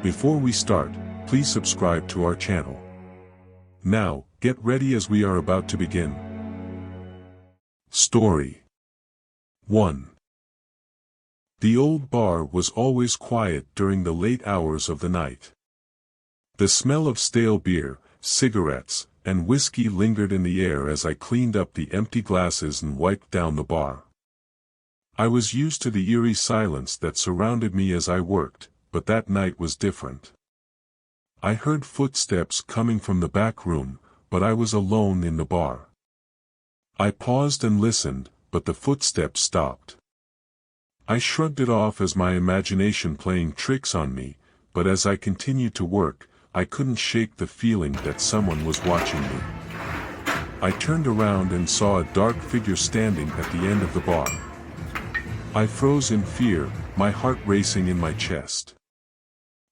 Before we start, please subscribe to our channel. Now, get ready as we are about to begin. Story 1. The old bar was always quiet during the late hours of the night. The smell of stale beer, cigarettes, and whiskey lingered in the air as I cleaned up the empty glasses and wiped down the bar. I was used to the eerie silence that surrounded me as I worked, but that night was different. I heard footsteps coming from the back room, but I was alone in the bar. I paused and listened, but the footsteps stopped. I shrugged it off as my imagination playing tricks on me, but as I continued to work, I couldn't shake the feeling that someone was watching me. I turned around and saw a dark figure standing at the end of the bar. I froze in fear, my heart racing in my chest.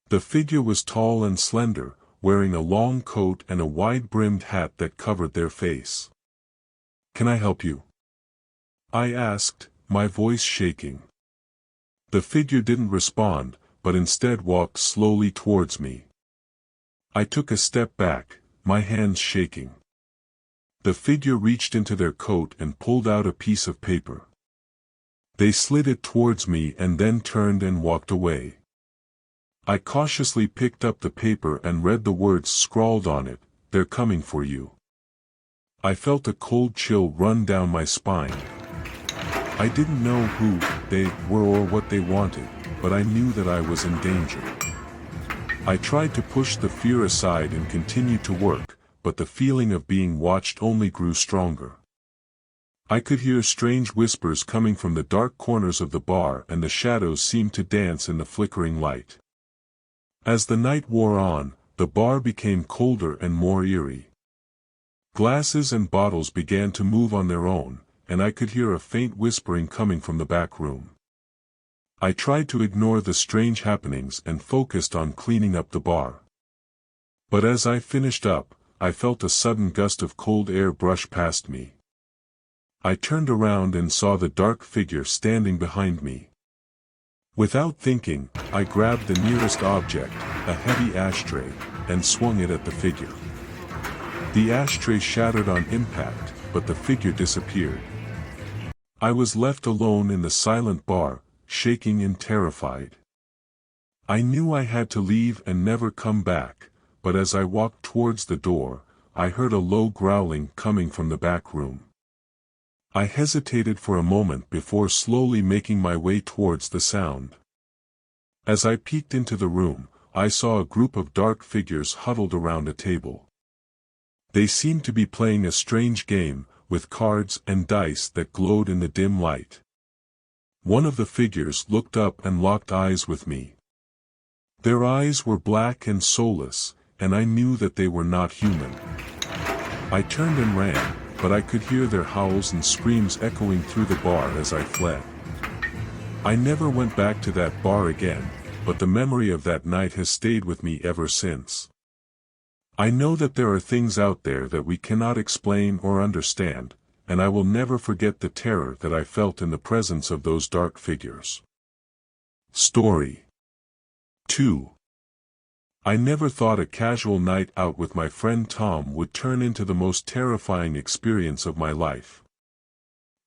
The figure was tall and slender, wearing a long coat and a wide-brimmed hat that covered their face. "Can I help you?" I asked, my voice shaking. The figure didn't respond, but instead walked slowly towards me. I took a step back, my hands shaking. The figure reached into their coat and pulled out a piece of paper. They slid it towards me and then turned and walked away. I cautiously picked up the paper and read the words scrawled on it, "They're coming for you." I felt a cold chill run down my spine. I didn't know who they were or what they wanted, but I knew that I was in danger. I tried to push the fear aside and continue to work, but the feeling of being watched only grew stronger. I could hear strange whispers coming from the dark corners of the bar, and the shadows seemed to dance in the flickering light. As the night wore on, the bar became colder and more eerie. Glasses and bottles began to move on their own, and I could hear a faint whispering coming from the back room. I tried to ignore the strange happenings and focused on cleaning up the bar. But as I finished up, I felt a sudden gust of cold air brush past me. I turned around and saw the dark figure standing behind me. Without thinking, I grabbed the nearest object, a heavy ashtray, and swung it at the figure. The ashtray shattered on impact, but the figure disappeared. I was left alone in the silent bar, shaking and terrified. I knew I had to leave and never come back, but as I walked towards the door, I heard a low growling coming from the back room. I hesitated for a moment before slowly making my way towards the sound. As I peeked into the room, I saw a group of dark figures huddled around a table. They seemed to be playing a strange game, with cards and dice that glowed in the dim light. One of the figures looked up and locked eyes with me. Their eyes were black and soulless, and I knew that they were not human. I turned and ran, but I could hear their howls and screams echoing through the bar as I fled. I never went back to that bar again, but the memory of that night has stayed with me ever since. I know that there are things out there that we cannot explain or understand, and I will never forget the terror that I felt in the presence of those dark figures. Story 2. I never thought a casual night out with my friend Tom would turn into the most terrifying experience of my life.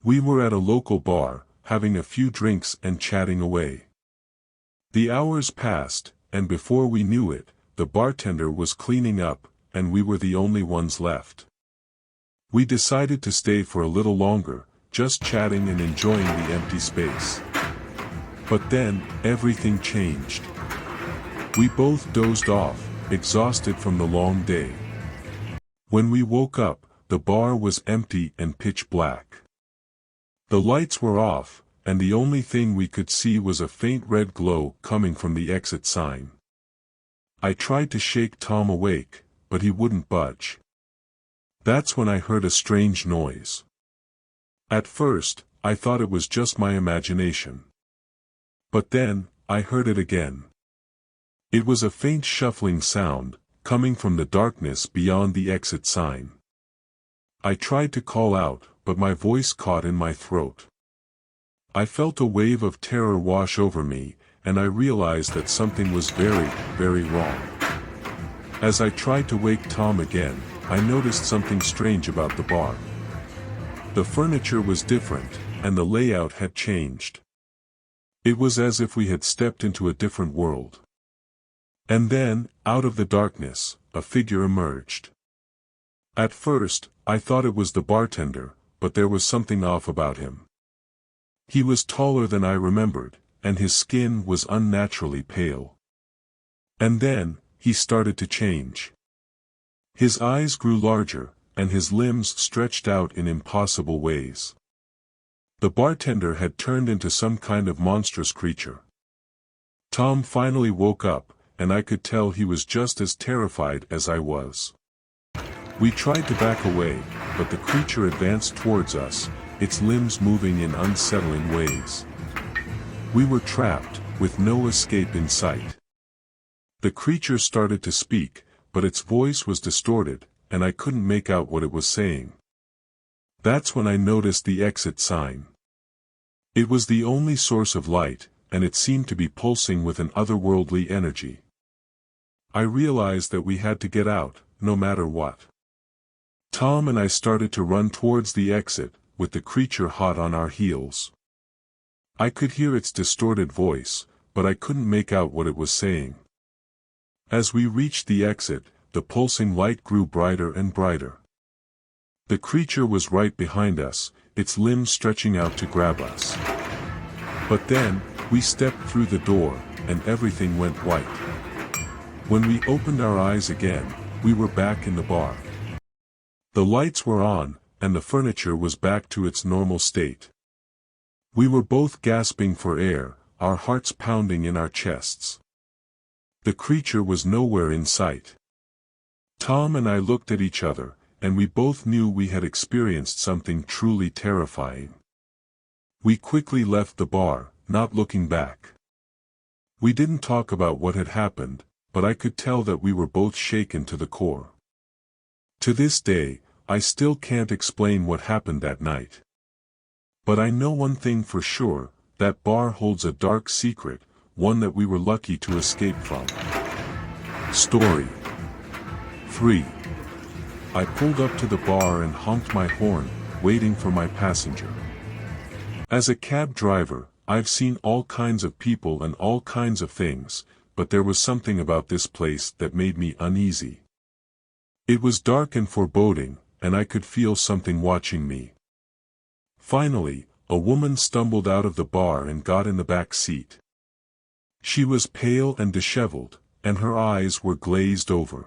We were at a local bar, having a few drinks and chatting away. The hours passed, and before we knew it, the bartender was cleaning up, and we were the only ones left. We decided to stay for a little longer, just chatting and enjoying the empty space. But then, everything changed. We both dozed off, exhausted from the long day. When we woke up, the bar was empty and pitch black. The lights were off, and the only thing we could see was a faint red glow coming from the exit sign. I tried to shake Tom awake, but he wouldn't budge. That's when I heard a strange noise. At first, I thought it was just my imagination. But then, I heard it again. It was a faint shuffling sound, coming from the darkness beyond the exit sign. I tried to call out, but my voice caught in my throat. I felt a wave of terror wash over me, and I realized that something was very, very wrong. As I tried to wake Tom again, I noticed something strange about the bar. The furniture was different, and the layout had changed. It was as if we had stepped into a different world. And then, out of the darkness, a figure emerged. At first, I thought it was the bartender, but there was something off about him. He was taller than I remembered, and his skin was unnaturally pale. And then, he started to change. His eyes grew larger, and his limbs stretched out in impossible ways. The bartender had turned into some kind of monstrous creature. Tom finally woke up, and I could tell he was just as terrified as I was. We tried to back away, but the creature advanced towards us, its limbs moving in unsettling ways. We were trapped, with no escape in sight. The creature started to speak, but its voice was distorted, and I couldn't make out what it was saying. That's when I noticed the exit sign. It was the only source of light, and it seemed to be pulsing with an otherworldly energy. I realized that we had to get out, no matter what. Tom and I started to run towards the exit, with the creature hot on our heels. I could hear its distorted voice, but I couldn't make out what it was saying. As we reached the exit, the pulsing light grew brighter and brighter. The creature was right behind us, its limbs stretching out to grab us. But then, we stepped through the door, and everything went white. When we opened our eyes again, we were back in the bar. The lights were on, and the furniture was back to its normal state. We were both gasping for air, our hearts pounding in our chests. The creature was nowhere in sight. Tom and I looked at each other, and we both knew we had experienced something truly terrifying. We quickly left the bar, not looking back. We didn't talk about what had happened, but I could tell that we were both shaken to the core. To this day, I still can't explain what happened that night. But I know one thing for sure, that bar holds a dark secret, one that we were lucky to escape from. Story 3. I pulled up to the bar and honked my horn, waiting for my passenger. As a cab driver, I've seen all kinds of people and all kinds of things, but there was something about this place that made me uneasy. It was dark and foreboding, and I could feel something watching me. Finally, a woman stumbled out of the bar and got in the back seat. She was pale and disheveled, and her eyes were glazed over.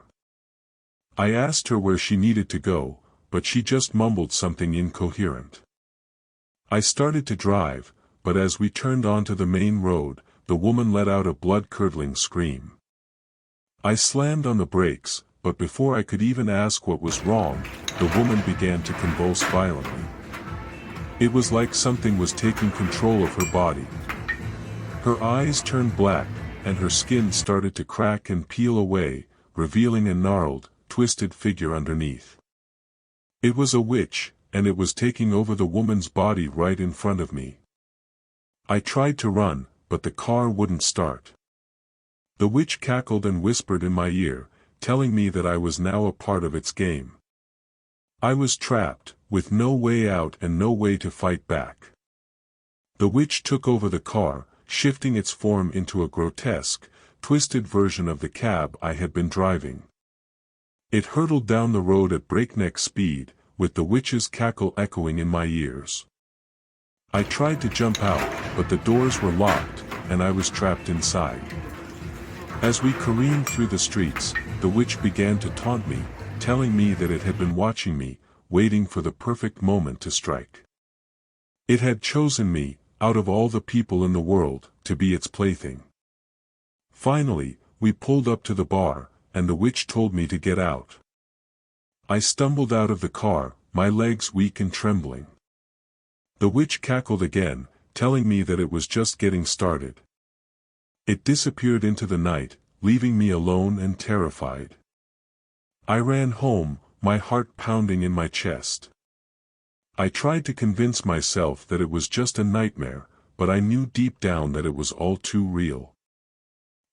I asked her where she needed to go, but she just mumbled something incoherent. I started to drive, but as we turned onto the main road, the woman let out a blood-curdling scream. I slammed on the brakes, but before I could even ask what was wrong, the woman began to convulse violently. It was like something was taking control of her body. Her eyes turned black, and her skin started to crack and peel away, revealing a gnarled, twisted figure underneath. It was a witch, and it was taking over the woman's body right in front of me. I tried to run, but the car wouldn't start. The witch cackled and whispered in my ear, telling me that I was now a part of its game. I was trapped, with no way out and no way to fight back. The witch took over the car, shifting its form into a grotesque, twisted version of the cab I had been driving. It hurtled down the road at breakneck speed, with the witch's cackle echoing in my ears. I tried to jump out, but the doors were locked, and I was trapped inside. As we careened through the streets, the witch began to taunt me, telling me that it had been watching me, waiting for the perfect moment to strike. It had chosen me, out of all the people in the world, to be its plaything. Finally, we pulled up to the bar, and the witch told me to get out. I stumbled out of the car, my legs weak and trembling. The witch cackled again, telling me that it was just getting started. It disappeared into the night, leaving me alone and terrified. I ran home, my heart pounding in my chest. I tried to convince myself that it was just a nightmare, but I knew deep down that it was all too real.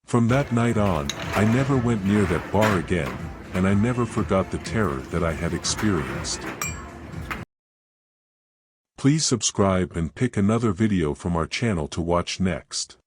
From that night on, I never went near that bar again, and I never forgot the terror that I had experienced. Please subscribe and pick another video from our channel to watch next.